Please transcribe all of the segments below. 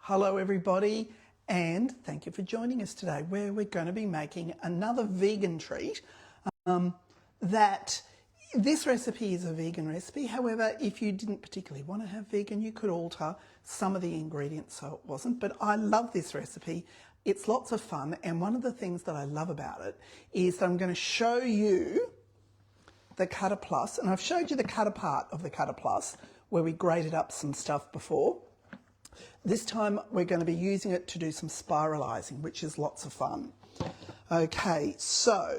Hello everybody, and thank you for joining us today where we're going to be making another vegan treat. This recipe is a vegan recipe. However, if you didn't particularly want to have vegan, you could alter some of the ingredients so it wasn't. But I love this recipe. It's lots of fun, and one of the things that I love about it is that I'm going to show you the Cutter Plus, and I've showed you the cutter part of the Cutter Plus where we grated up some stuff before. This time we're going to be using it to do some spiralising, which is lots of fun. Okay, so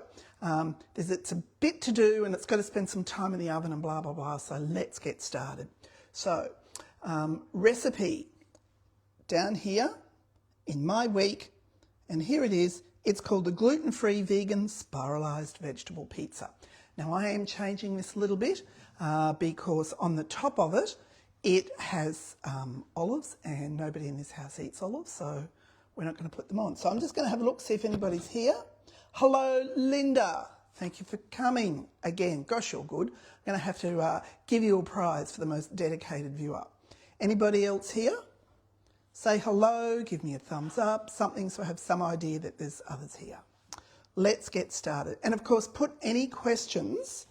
it's a bit to do and it's got to spend some time in the oven and blah, blah, blah, so let's get started. So, recipe down here in my week, and here it is. It's called the gluten-free vegan spiralised vegetable pizza. Now I am changing this a little bit because on the top of it, it has olives, and nobody in this house eats olives, so we're not going to put them on. So I'm just going to have a look, see if anybody's here. Hello, Linda. Thank you for coming again. Gosh, you're good. I'm going to have to give you a prize for the most dedicated viewer. Anybody else here? Say hello, give me a thumbs up, something so I have some idea that there's others here. Let's get started. And of course, put any questions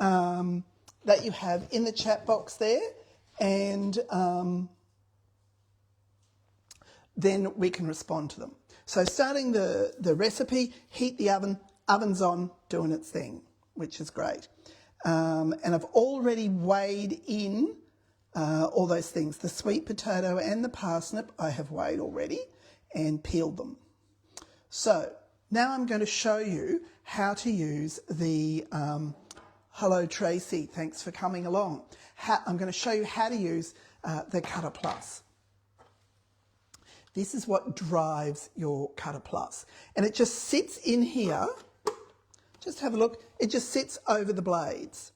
that you have in the chat box there, and then we can respond to them. So starting the recipe, heat the oven, oven's on, doing its thing, which is great. And I've already weighed in all those things. The sweet potato and the parsnip I have weighed already and peeled them. So now I'm going to show you how to use the, hello Tracy, thanks for coming along. I'm going to show you how to use the Cutter Plus. This is what drives your Cutter Plus. And it just sits in here. Just have a look. It just sits over the blades.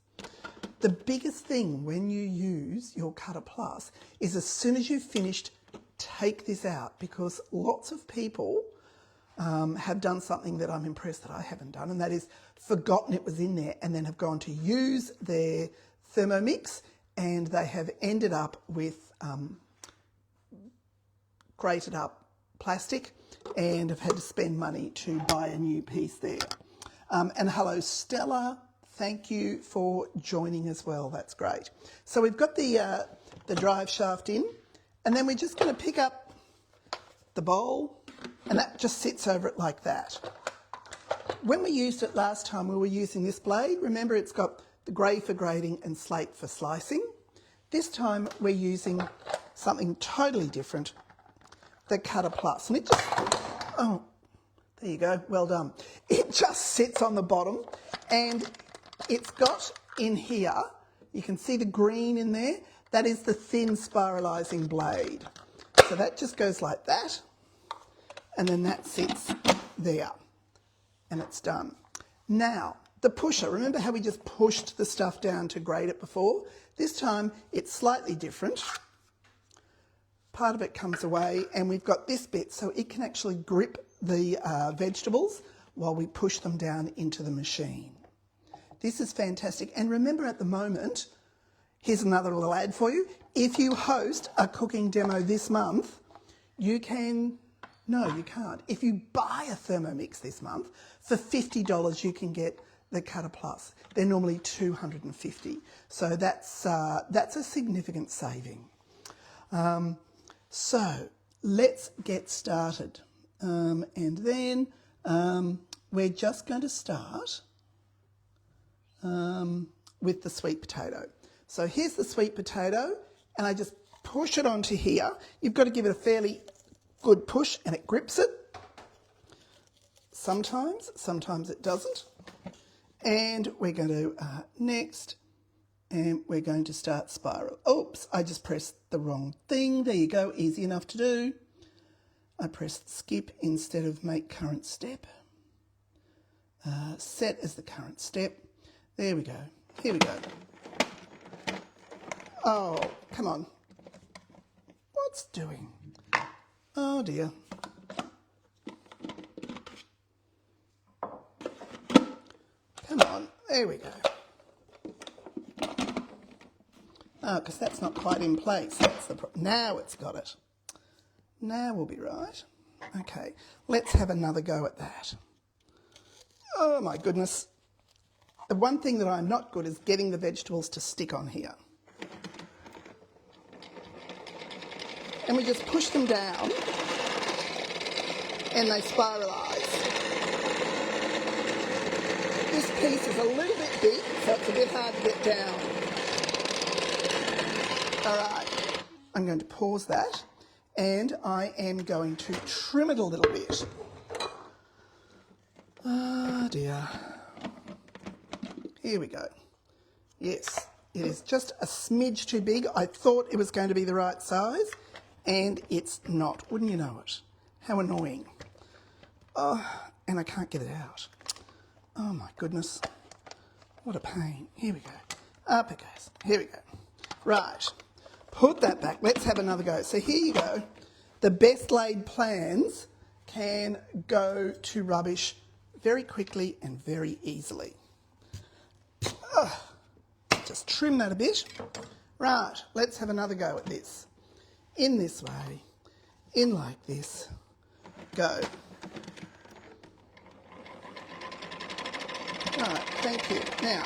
The biggest thing when you use your Cutter Plus is as soon as you've finished, take this out, because lots of people have done something that I'm impressed that I haven't done, and that is forgotten it was in there and then have gone to use their Thermomix, and they have ended up with grated up plastic and have had to spend money to buy a new piece there. And hello Stella, thank you for joining as well, that's great. So we've got the drive shaft in, and then we're just going to pick up the bowl, and that just sits over it like that. When we used it last time, we were using this blade. Remember, it's got the grey for grating and slate for slicing. This time we're using something totally different, the Cutter Plus. And it just, oh, there you go, well done. It just sits on the bottom, and it's got in here, you can see the green in there, that is the thin spiralising blade. So that just goes like that, and then that sits there, and it's done. Now, the pusher, remember how we just pushed the stuff down to grate it before? This time it's slightly different. Part of it comes away, and we've got this bit so it can actually grip the vegetables while we push them down into the machine. This is fantastic. And remember, at the moment, here's another little ad for you. If you host a cooking demo this month, you can, no, you can't. If you buy a Thermomix this month, for $50 you can get the Cutter Plus. They're normally $250. So that's a significant saving. So let's get started. And then we're just going to start with the sweet potato. So here's the sweet potato, and I just push it onto here. You've got to give it a fairly good push, and it grips it. Sometimes it doesn't. And we're going to next, and we're going to start spiral. Oops, I just pressed the wrong thing. There you go, easy enough to do. I pressed skip instead of make current step. Set as the current step. There we go. Here we go. Oh, come on. What's doing? Oh dear. Come on. There we go. Oh, because that's not quite in place. That's the now it's got it. Now we'll be right. Okay, let's have another go at that. Oh my goodness. The one thing that I'm not good is getting the vegetables to stick on here. And we just push them down and they spiralise. This piece is a little bit big, so it's a bit hard to get down. All right, I'm going to pause that and I am going to trim it a little bit. Oh dear. Here we go. Yes, it is just a smidge too big. I thought it was going to be the right size and it's not. Wouldn't you know it? How annoying. Oh, and I can't get it out. Oh my goodness. What a pain. Here we go. Up it goes. Here we go. Right. Put that back. Let's have another go. So here you go. The best laid plans can go to rubbish very quickly and very easily. Just trim that a bit. Right, let's have another go at this. In this way, in like this, go. Right, thank you. Now,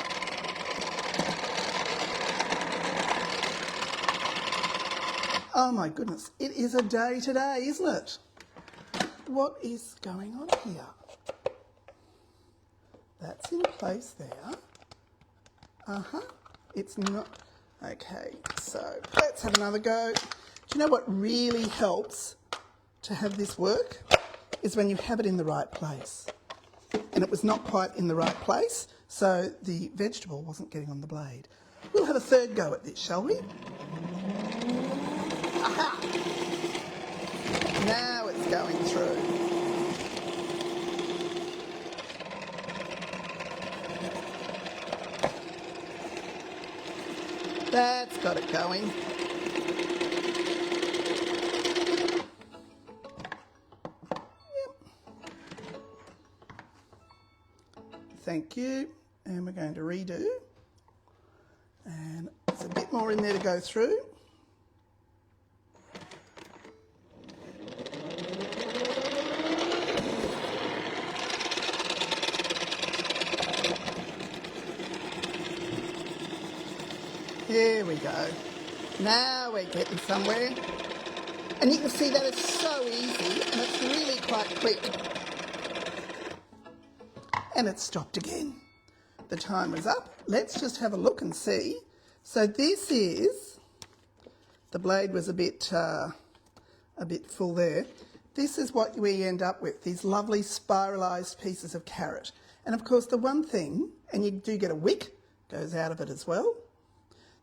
oh my goodness, it is a day today, isn't it? What is going on here? That's in place there. It's not. Okay, so let's have another go. Do you know what really helps to have this work? Is when you have it in the right place. And it was not quite in the right place, so the vegetable wasn't getting on the blade. We'll have a third go at this, shall we? Aha! Now it's going through. That's got it going. Yep. Thank you. And we're going to redo. And there's a bit more in there to go through. There we go. Now we're getting somewhere. And you can see that it's so easy and it's really quite quick. And it's stopped again. The timer's up. Let's just have a look and see. So this is, the blade was a bit full there. This is what we end up with, these lovely spiralised pieces of carrot. And of course the one thing, and you do get a wick, goes out of it as well.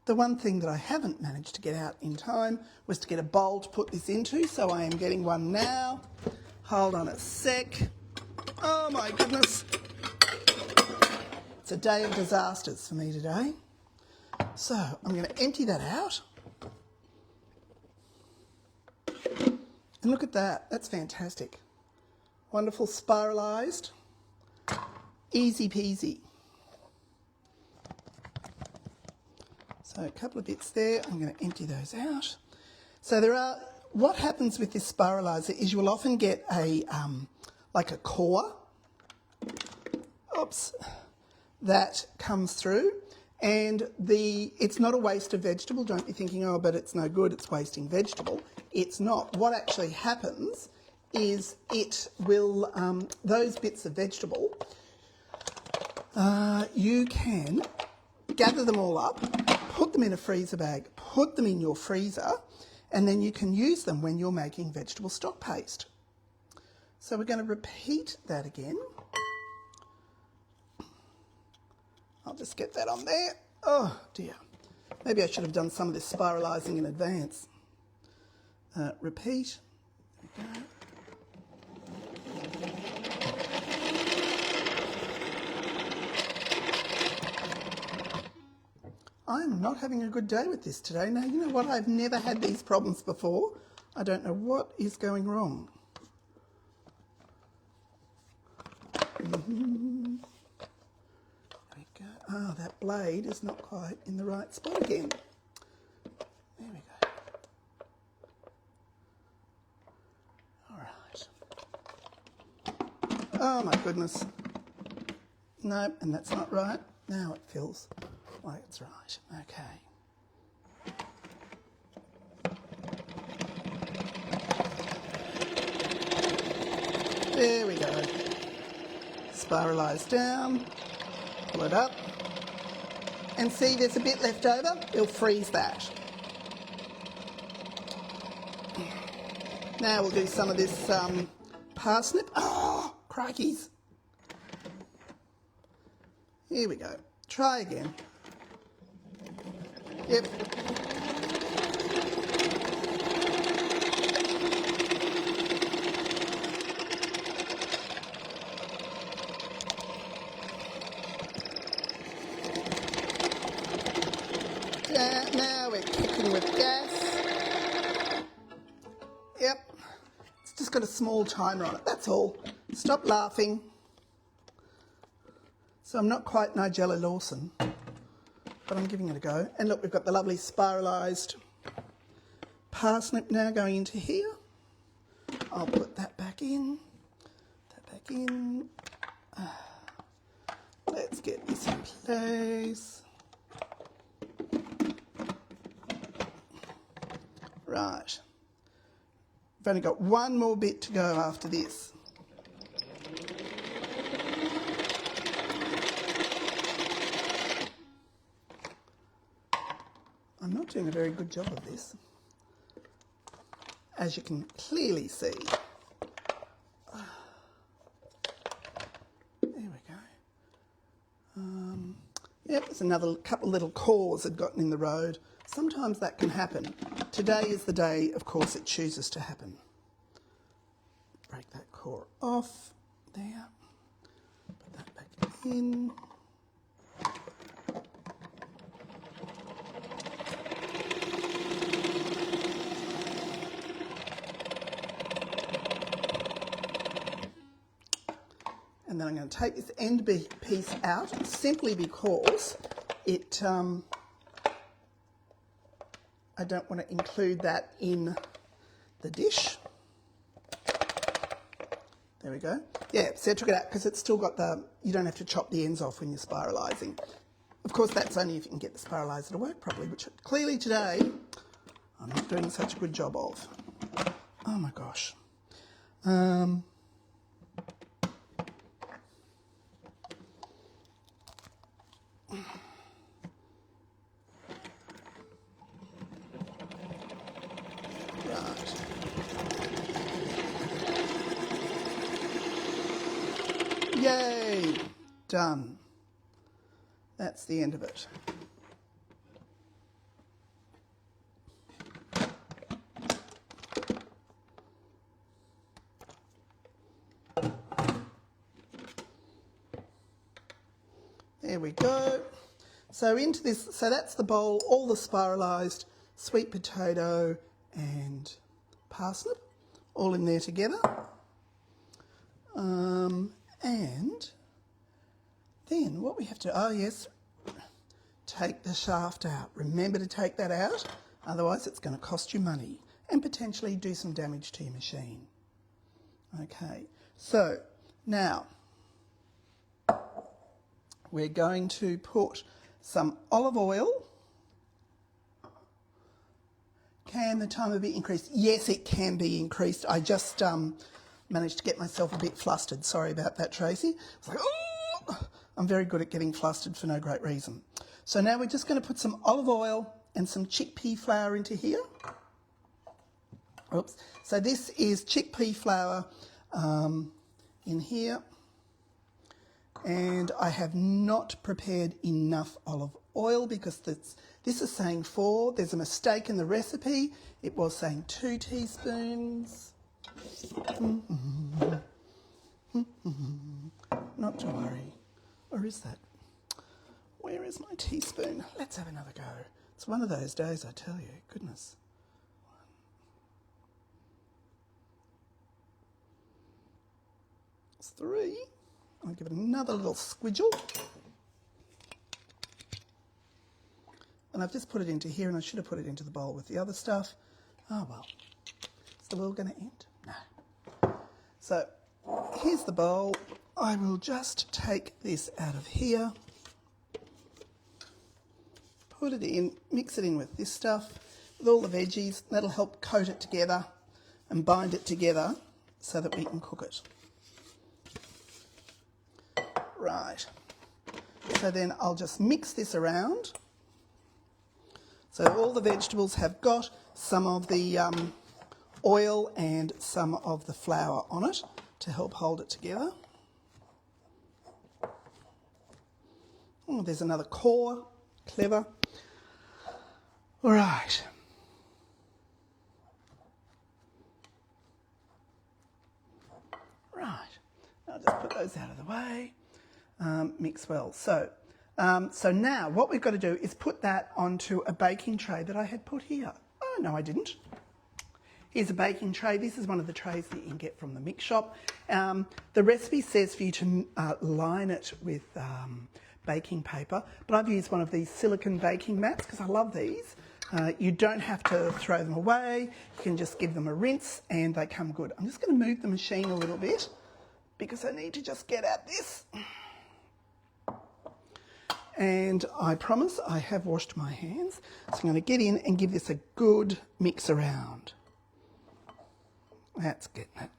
The one thing that I haven't managed to get out in time was to get a bowl to put this into, so I am getting one now. Hold on a sec. Oh my goodness. It's a day of disasters for me today. So I'm going to empty that out. And look at that, that's fantastic. Wonderful spiralised, easy peasy. So a couple of bits there, I'm going to empty those out. So there are, what happens with this spiraliser is you will often get a, like a core, oops, that comes through. And it's not a waste of vegetable. Don't be thinking, oh, but it's no good, it's wasting vegetable. It's not. What actually happens is it will, those bits of vegetable, you can gather them all up, put them in a freezer bag, put them in your freezer, and then you can use them when you're making vegetable stock paste. So we're going to repeat that again. I'll just get that on there. Oh dear. Maybe I should have done some of this spiralising in advance. Repeat. There we go. I'm not having a good day with this today. Now, you know what? I've never had these problems before. I don't know what is going wrong. There we go. Ah, that blade is not quite in the right spot again. There we go. Oh my goodness. No, and that's not right. Now it feels like it's right. Okay. There we go. Spiralise down, pull it up, and see there's a bit left over. It'll freeze that. Now we'll do some of this parsnip. Oh, crikeys. Here we go. Try again. Yep. Now we're kicking with gas. Yep. It's just got a small timer on it, that's all. Stop laughing. So I'm not quite Nigella Lawson, but I'm giving it a go. And look, we've got the lovely spiralised parsnip now going into here. I'll put that back in. Let's get this in place. Right. I've only got one more bit to go after this. I'm not doing a very good job of this, as you can clearly see. There we go. Yep, there's another couple little cores had gotten in the road. Sometimes that can happen. Today is the day, of course, it chooses to happen. Break that core off there. Put that back in. And then I'm going to take this end piece out simply because it, I don't want to include that in the dish. There we go. Yeah, so I took it out because it's still got the, you don't have to chop the ends off when you're spiralising. Of course, that's only if you can get the spiraliser to work properly, which clearly today I'm not doing such a good job of. Oh my gosh. Yay! Done. That's the end of it. There we go. So into this, so that's the bowl, all the spiralised sweet potato and parsnip, all in there together. And then what we have to, oh yes, take the shaft out. Remember to take that out, otherwise it's going to cost you money and potentially do some damage to your machine. Okay, so now we're going to put some olive oil. Can the timer be increased? Yes, it can be increased. I just managed to get myself a bit flustered. Sorry about that, Tracy. It's like, oh! I'm very good at getting flustered for no great reason. So now we're just going to put some olive oil and some chickpea flour into here. Oops. So this is chickpea flour in here. And I have not prepared enough olive oil because this is saying 4. There's a mistake in the recipe. It was saying 2 teaspoons. Not to worry. Or is that? Where is my teaspoon? Let's have another go. It's one of those days, I tell you. Goodness. 3. I'll give it another little squidgle. And I've just put it into here, and I should have put it into the bowl with the other stuff. Oh well. Is the world going to end? No. So here's the bowl. I will just take this out of here, put it in, mix it in with this stuff, with all the veggies. That'll help coat it together and bind it together so that we can cook it. Right, so then I'll just mix this around. So all the vegetables have got some of the oil and some of the flour on it to help hold it together. Oh, there's another core, clever. All right. Right, I'll just put those out of the way. Mix well. So now what we've got to do is put that onto a baking tray that I had put here. Oh, no, I didn't. Here's a baking tray. This is one of the trays that you can get from the mix shop. The recipe says for you to line it with baking paper, but I've used one of these silicone baking mats because I love these. You don't have to throw them away. You can just give them a rinse and they come good. I'm just going to move the machine a little bit because I need to just get at this. And I promise I have washed my hands. So I'm going to get in and give this a good mix around. That's getting it.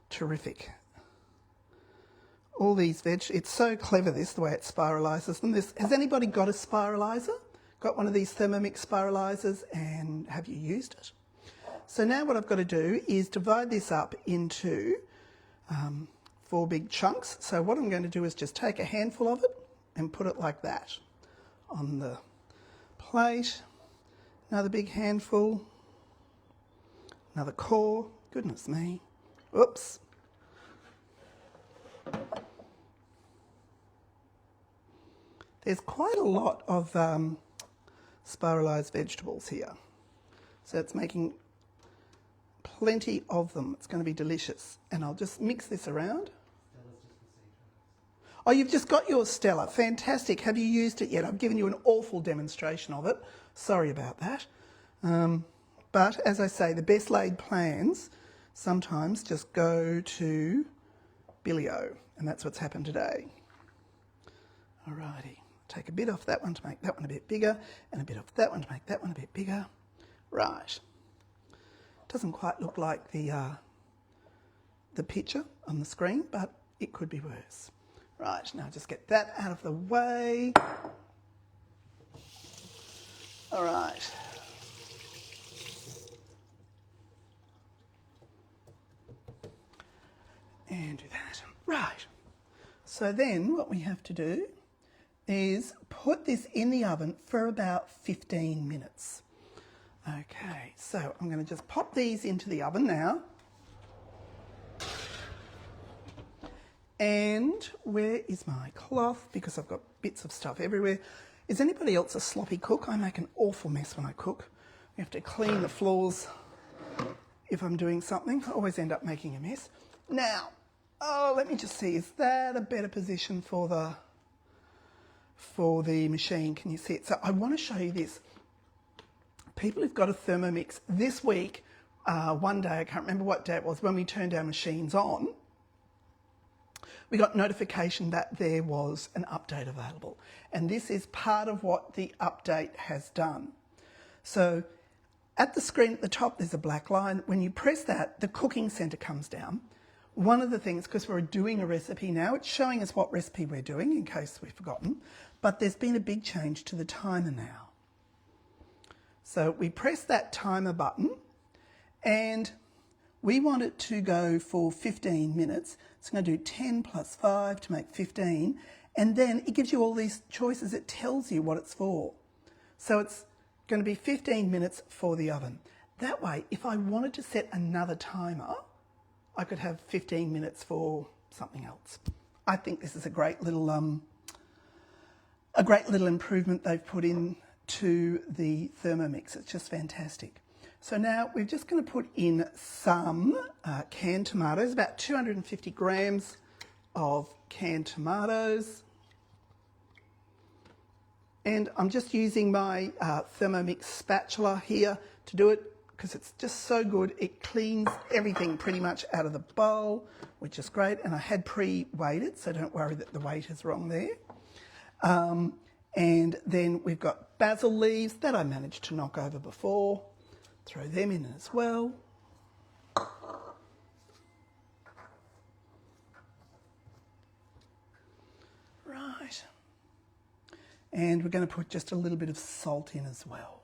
Terrific. All these veg, it's so clever this, the way it spiralises them. Has anybody got a spiraliser? Got one of these Thermomix spiralisers, and have you used it? So now what I've got to do is divide this up into 4 big chunks. So what I'm going to do is just take a handful of it and put it like that on the plate. Another big handful. Another core. Goodness me. Oops. There's quite a lot of spiralised vegetables here. So it's making plenty of them. It's going to be delicious. And I'll just mix this around. Oh, you've just got yours, Stella. Fantastic. Have you used it yet? I've given you an awful demonstration of it. Sorry about that. But as I say, the best laid plans sometimes just go to Billy-O. And that's what's happened today. Alrighty. Take a bit off that one to make that one a bit bigger, and a bit off that one to make that one a bit bigger. Right. Doesn't quite look like the picture on the screen, but it could be worse. Right, now just get that out of the way. All right. And do that. Right. So then what we have to do is put this in the oven for about 15 minutes. Okay, so I'm going to just pop these into the oven now. And where is my cloth? Because I've got bits of stuff everywhere. Is anybody else a sloppy cook? I make an awful mess when I cook. I have to clean the floors if I'm doing something. I always end up making a mess. Now, let me just see, is that a better position for the machine? Can you see it? So I want to show you this. People who've got a Thermomix this week, one day, I can't remember what day it was, when we turned our machines on, we got notification that there was an update available. And this is part of what the update has done. So at the screen at the top, there's a black line. When you press that, the cooking centre comes down. One of the things, because we're doing a recipe now, it's showing us what recipe we're doing in case we've forgotten, but there's been a big change to the timer now. So we press that timer button and we want it to go for 15 minutes. So I'm going to do 10 plus 5 to make 15. And then it gives you all these choices. It tells you what it's for. So it's going to be 15 minutes for the oven. That way, if I wanted to set another timer, I could have 15 minutes for something else. I think this is a great little improvement they've put in to the Thermomix. It's just fantastic. So now we're just going to put in some canned tomatoes, about 250 grams of canned tomatoes. And I'm just using my Thermomix spatula here to do it. because it's just so good. It cleans everything pretty much out of the bowl, which is great. And I had pre-weighed it, so don't worry that the weight is wrong there. And then we've got basil leaves that I managed to knock over before. Throw them in as well. Right. And we're going to put just a little bit of salt in as well.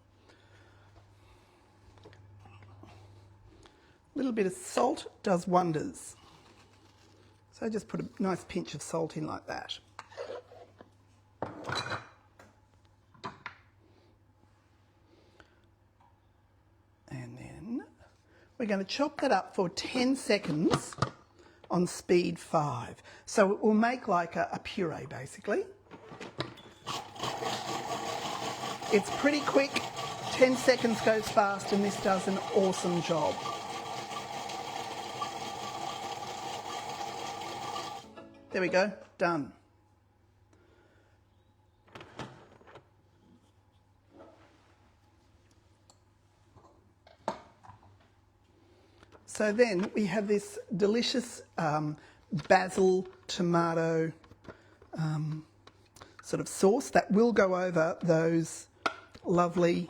A little bit of salt does wonders. So just put a nice pinch of salt in like that. And then we're going to chop that up for 10 seconds on speed 5. So it will make like a puree basically. It's pretty quick, 10 seconds goes fast, and this does an awesome job. There we go, done. So then we have this delicious basil tomato sort of sauce that will go over those lovely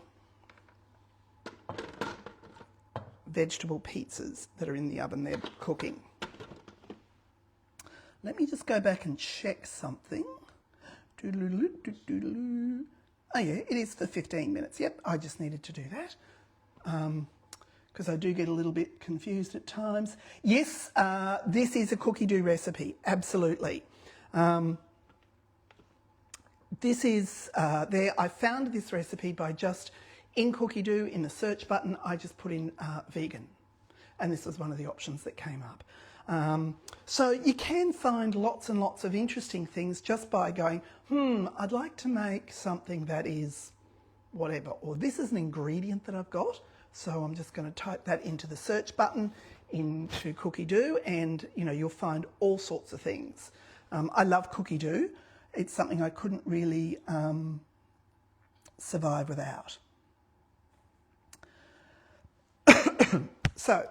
vegetable pizzas that are in the oven there cooking. Let me just go back and check something. Oh yeah, it is for 15 minutes. Yep, I just needed to do that. Because I do get a little bit confused at times. Yes, this is a cookie dough recipe, absolutely. This is there. I found this recipe by just in cookie dough in the search button. I just put in vegan, and this was one of the options that came up. So you can find lots and lots of interesting things just by going, I'd like to make something that is whatever, or this is an ingredient that I've got. So I'm just going to type that into the search button into cookie dough, and you'll find all sorts of things. I love cookie dough. It's something I couldn't really survive without. So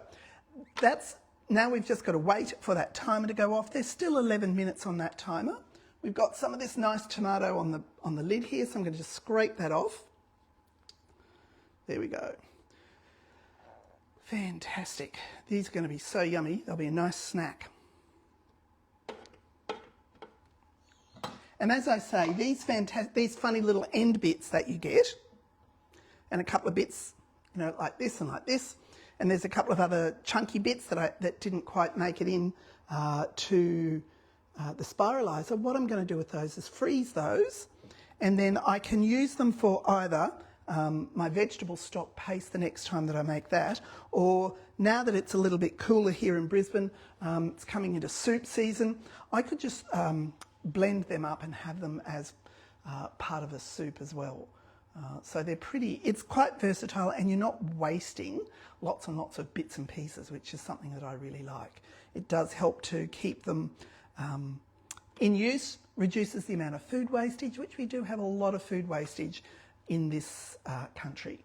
now we've just got to wait for that timer to go off. There's still 11 minutes on that timer. We've got some of this nice tomato on the lid here, so I'm going to just scrape that off. There we go. Fantastic. These are going to be so yummy. They'll be a nice snack. And as I say, these funny little end bits that you get, and a couple of bits, like this and like this, and there's a couple of other chunky bits that didn't quite make it in to the spiralizer. What I'm going to do with those is freeze those, and then I can use them for either my vegetable stock paste the next time that I make that, or now that it's a little bit cooler here in Brisbane, it's coming into soup season, I could just blend them up and have them as part of a soup as well. So they're it's quite versatile, and you're not wasting lots and lots of bits and pieces, which is something that I really like. It does help to keep them in use, reduces the amount of food wastage, which we do have a lot of food wastage in this country.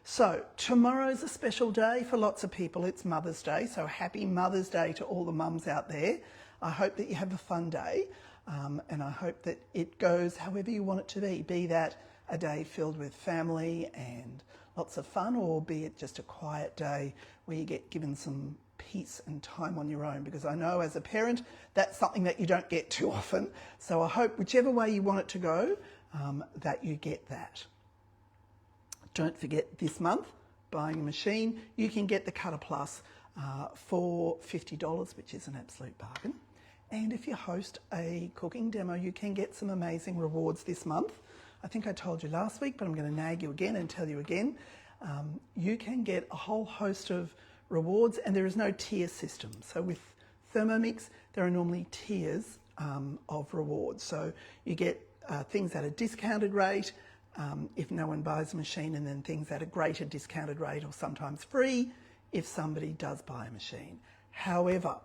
So tomorrow's a special day for lots of people. It's Mother's Day, so happy Mother's Day to all the mums out there. I hope that you have a fun day, and I hope that it goes however you want it to be that a day filled with family and lots of fun, or be it just a quiet day where you get given some peace and time on your own, because I know as a parent that's something that you don't get too often. So I hope whichever way you want it to go, that you get that. Don't forget, this month, buying a machine, you can get the Cuppa Plus for $50, which is an absolute bargain. And if you host a cooking demo, you can get some amazing rewards this month. I think I told you last week, but I'm going to nag you again and tell you again. You can get a whole host of rewards, and there is no tier system. So with Thermomix, there are normally tiers of rewards. So you get things at a discounted rate if no one buys a machine, and then things at a greater discounted rate, or sometimes free if somebody does buy a machine. However,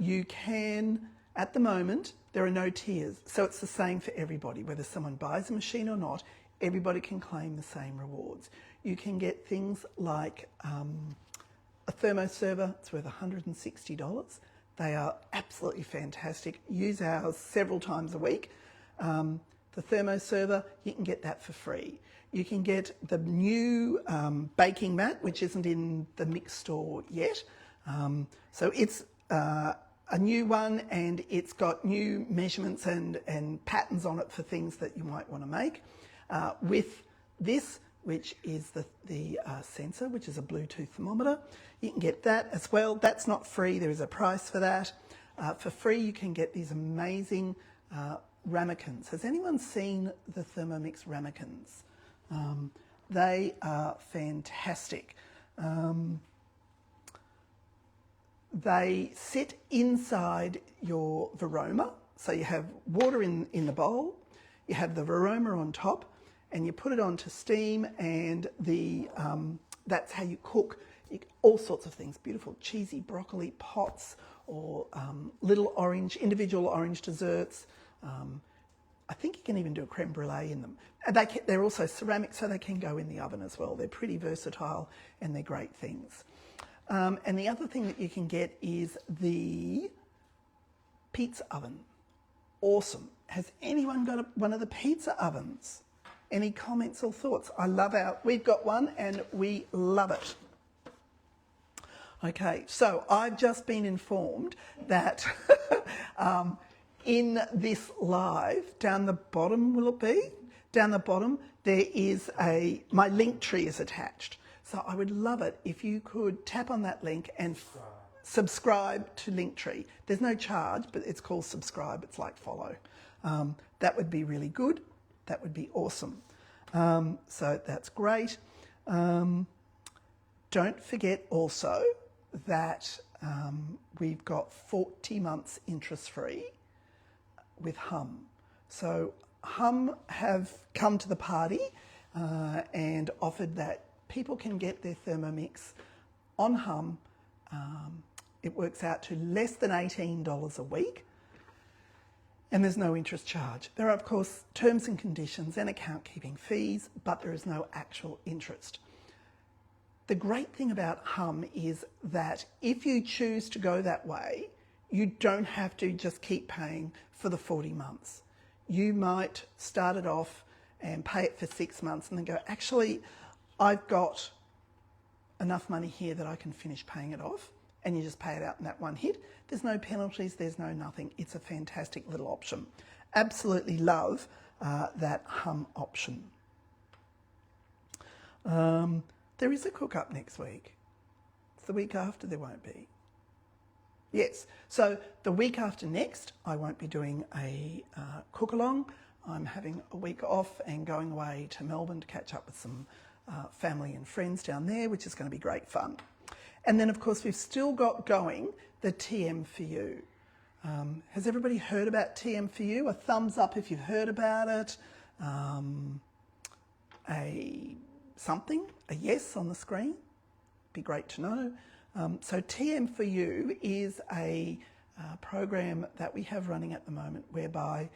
you can, at the moment, there are no tiers. So it's the same for everybody. Whether someone buys a machine or not, everybody can claim the same rewards. You can get things like a thermoserver. It's worth $160. They are absolutely fantastic. Use ours several times a week. The thermoserver, you can get that for free. You can get the new baking mat, which isn't in the mix store yet. So it's a new one, and it's got new measurements and patterns on it for things that you might want to make. With this, which is the sensor, which is a Bluetooth thermometer, you can get that as well. That's not free, there is a price for that. For free, you can get these amazing ramekins. Has anyone seen the Thermomix ramekins? They are fantastic. They sit inside your varoma. So you have water in the bowl, you have the varoma on top, and you put it onto steam, and that's how you cook all sorts of things. Beautiful cheesy broccoli pots, or little individual orange desserts. I think you can even do a creme brulee in them. And they're also ceramic, so they can go in the oven as well. They're pretty versatile, and they're great things. And the other thing that you can get is the pizza oven. Awesome. Has anyone got one of the pizza ovens? Any comments or thoughts? We've got one and we love it. Okay, so I've just been informed that in this live, down the bottom, will it be? Down the bottom, there is my link tree is attached. So I would love it if you could tap on that link and subscribe to Linktree. There's no charge, but it's called subscribe. It's like follow. That would be really good. That would be awesome. So that's great. Don't forget also that we've got 40 months interest-free with Hum. So Hum have come to the party and offered that people can get their Thermomix on Hum. It works out to less than $18 a week, and there's no interest charge. There are, of course, terms and conditions and account keeping fees, but there is no actual interest. The great thing about Hum is that if you choose to go that way, you don't have to just keep paying for the 40 months. You might start it off and pay it for 6 months and then go, actually, I've got enough money here that I can finish paying it off, and you just pay it out in that one hit. There's no penalties, there's no nothing. It's a fantastic little option. Absolutely love that Hum option. There is a cook-up next week. It's the week after there won't be. Yes, so the week after next, I won't be doing a cook-along. I'm having a week off and going away to Melbourne to catch up with some family and friends down there, which is going to be great fun. And then, of course, we've still got going the TM for You. Has everybody heard about TM for You? A thumbs up if you've heard about it. A yes on the screen. Be great to know. So TM for You is a program that we have running at the moment, whereby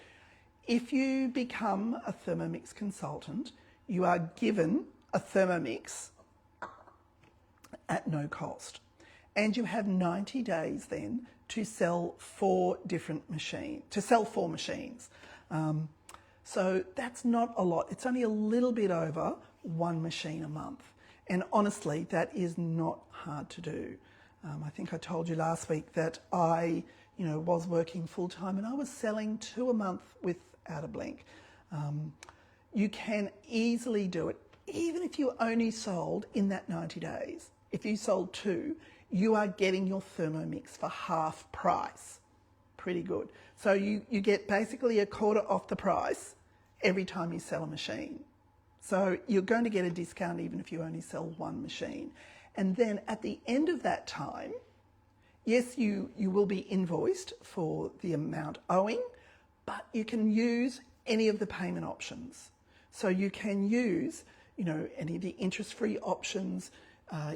if you become a Thermomix consultant, you are given a Thermomix at no cost. And you have 90 days then to sell 4 machines. So that's not a lot. It's only a little bit over 1 machine a month. And honestly, that is not hard to do. I think I told you last week that I, was working full time and I was selling 2 a month without a blink. You can easily do it, even if you only sold in that 90 days. If you sold 2, you are getting your Thermomix for half price. Pretty good. So you get basically a quarter off the price every time you sell a machine. So you're going to get a discount even if you only sell 1 machine. And then at the end of that time, yes, you will be invoiced for the amount owing, but you can use any of the payment options. So you can use, any of the interest-free options.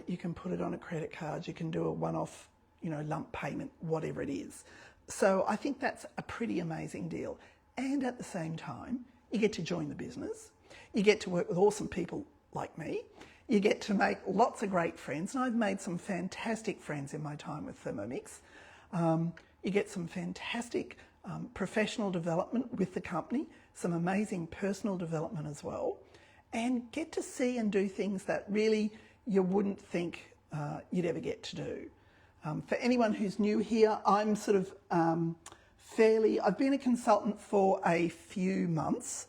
You can put it on a credit card. You can do a one-off, lump payment, whatever it is. So I think that's a pretty amazing deal. And at the same time, you get to join the business. You get to work with awesome people like me. You get to make lots of great friends, and I've made some fantastic friends in my time with Thermomix. You get some fantastic professional development with the company, some amazing personal development as well, and get to see and do things that really you wouldn't think you'd ever get to do. For anyone who's new here, I'm sort of I've been a consultant for a few months,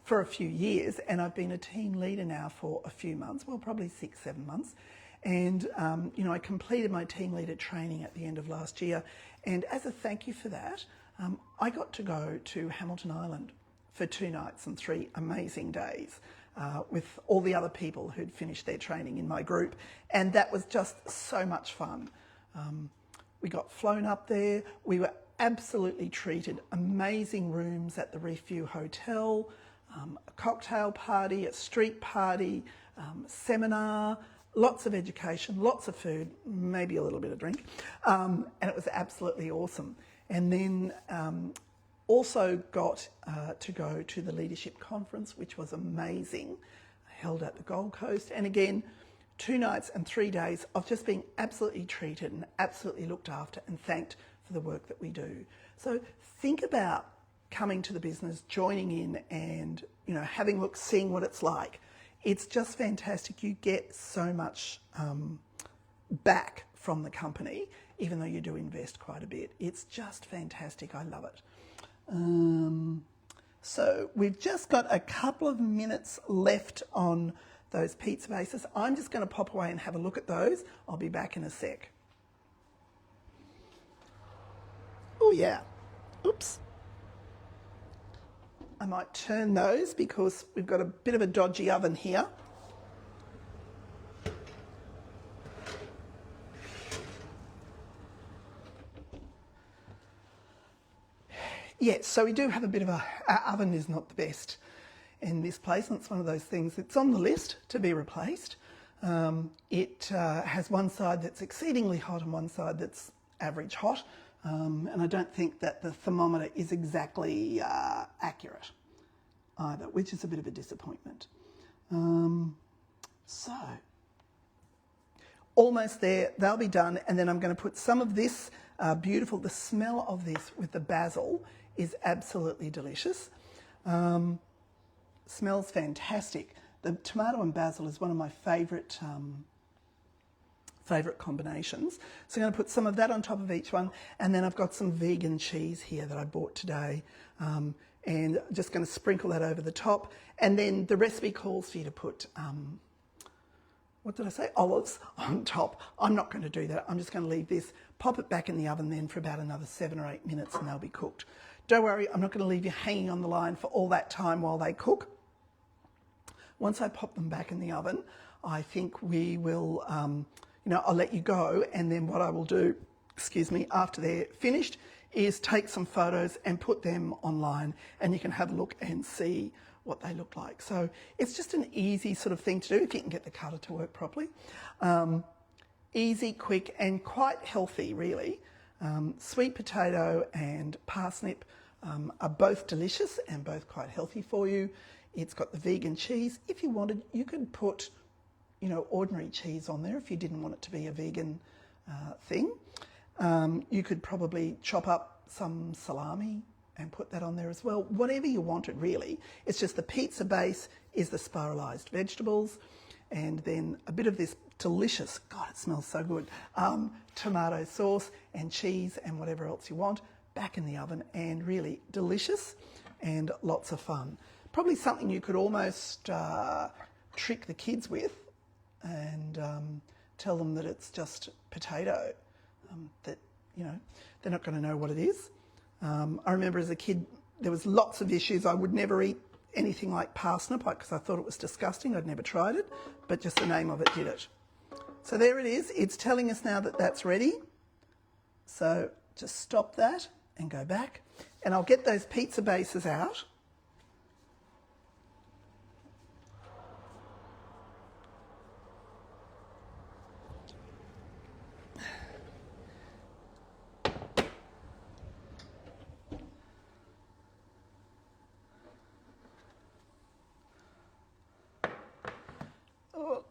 for a few years, and I've been a team leader now for a few months, well, probably 6-7 months. And, I completed my team leader training at the end of last year. And as a thank you for that, I got to go to Hamilton Island for 2 nights and 3 amazing days with all the other people who'd finished their training in my group. And that was just so much fun. We got flown up there. We were absolutely treated. Amazing rooms at the Reef View Hotel, a cocktail party, a street party, seminar, lots of education, lots of food, maybe a little bit of drink, and it was absolutely awesome. And then also got to go to the leadership conference, which was amazing, held at the Gold Coast. And again, 2 nights and 3 days of just being absolutely treated and absolutely looked after and thanked for the work that we do. So think about coming to the business, joining in, and having a look, seeing what it's like. It's just fantastic. You get so much back from the company, even though you do invest quite a bit. It's just fantastic. I love it. So we've just got a couple of minutes left on those pizza bases. I'm just going to pop away and have a look at those. I'll be back in a sec. Oh yeah, oops. I might turn those because we've got a bit of a dodgy oven here. Yes, so we do have a bit of our oven is not the best in this place, and it's one of those things that's on the list to be replaced. It has one side that's exceedingly hot and one side that's average hot. And I don't think that the thermometer is exactly accurate either, which is a bit of a disappointment. So, almost there, they'll be done, and then I'm going to put some of this the smell of this with the basil is absolutely delicious. Smells fantastic. The tomato and basil is one of my favourite combinations. So I'm going to put some of that on top of each one, and then I've got some vegan cheese here that I bought today, and just going to sprinkle that over the top. And then the recipe calls for you to put, what did I say? Olives on top. I'm not going to do that. I'm just going to leave this, pop it back in the oven then for about another 7 or 8 minutes, and they'll be cooked. Don't worry, I'm not going to leave you hanging on the line for all that time while they cook. Once I pop them back in the oven, I think we will, I'll let you go, and then what I will do, after they're finished, is take some photos and put them online, and you can have a look and see what they look like. So it's just an easy sort of thing to do if you can get the cutter to work properly. Easy, quick, and quite healthy, really. Sweet potato and parsnip are both delicious and both quite healthy for you. It's got the vegan cheese. If you wanted, you could put ordinary cheese on there if you didn't want it to be a vegan thing. You could probably chop up some salami and put that on there as well. Whatever you wanted, really. It's just the pizza base is the spiralised vegetables, and then a bit of this delicious, God, it smells so good, tomato sauce and cheese and whatever else you want back in the oven, and really delicious and lots of fun. Probably something you could almost trick the kids with, and tell them that it's just potato, that they're not going to know what it is. I remember as a kid there was lots of issues. I would never eat anything like parsnip because I thought it was disgusting. I'd never tried it, but just the name of it did it. So there it is. It's telling us now that that's ready. So just stop that and go back, and I'll get those pizza bases out.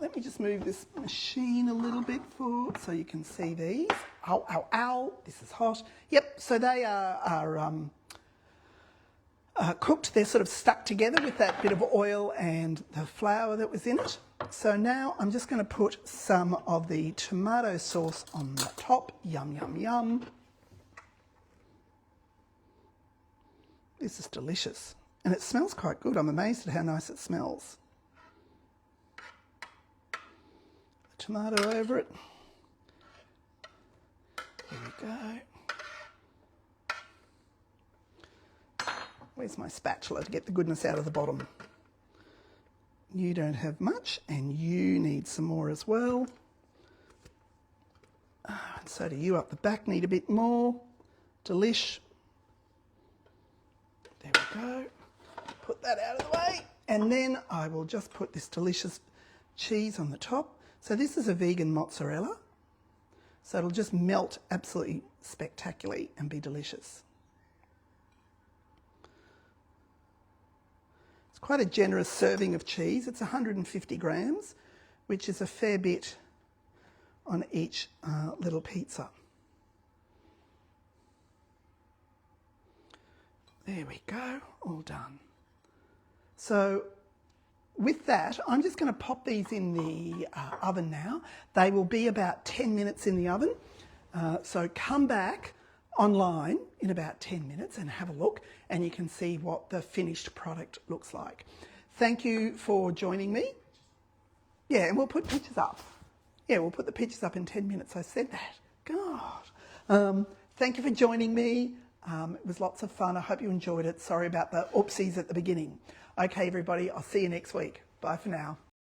let me just move this machine a little bit so you can see these. Ow, ow, ow, this is hot. Yep, so they are cooked. They're sort of stuck together with that bit of oil and the flour that was in it. So now I'm just going to put some of the tomato sauce on the top. Yum, yum, yum. This is delicious. And it smells quite good. I'm amazed at how nice it smells. The tomato over it. There we go. Where's my spatula to get the goodness out of the bottom? You don't have much, and you need some more as well. And so do you up the back, need a bit more. Delish. There we go. Put that out of the way. And then I will just put this delicious cheese on the top. So this is a vegan mozzarella. So it'll just melt absolutely spectacularly and be delicious. It's quite a generous serving of cheese. It's 150 grams, which is a fair bit on each little pizza. There we go, all done. So with that, I'm just going to pop these in the oven now. They will be about 10 minutes in the oven. So come back online in about 10 minutes and have a look, and you can see what the finished product looks like. Thank you for joining me. Yeah, and we'll put pictures up. Yeah, we'll put the pictures up in 10 minutes. I said that. God. Thank you for joining me. It was lots of fun. I hope you enjoyed it. Sorry about the oopsies at the beginning. Okay, everybody, I'll see you next week. Bye for now.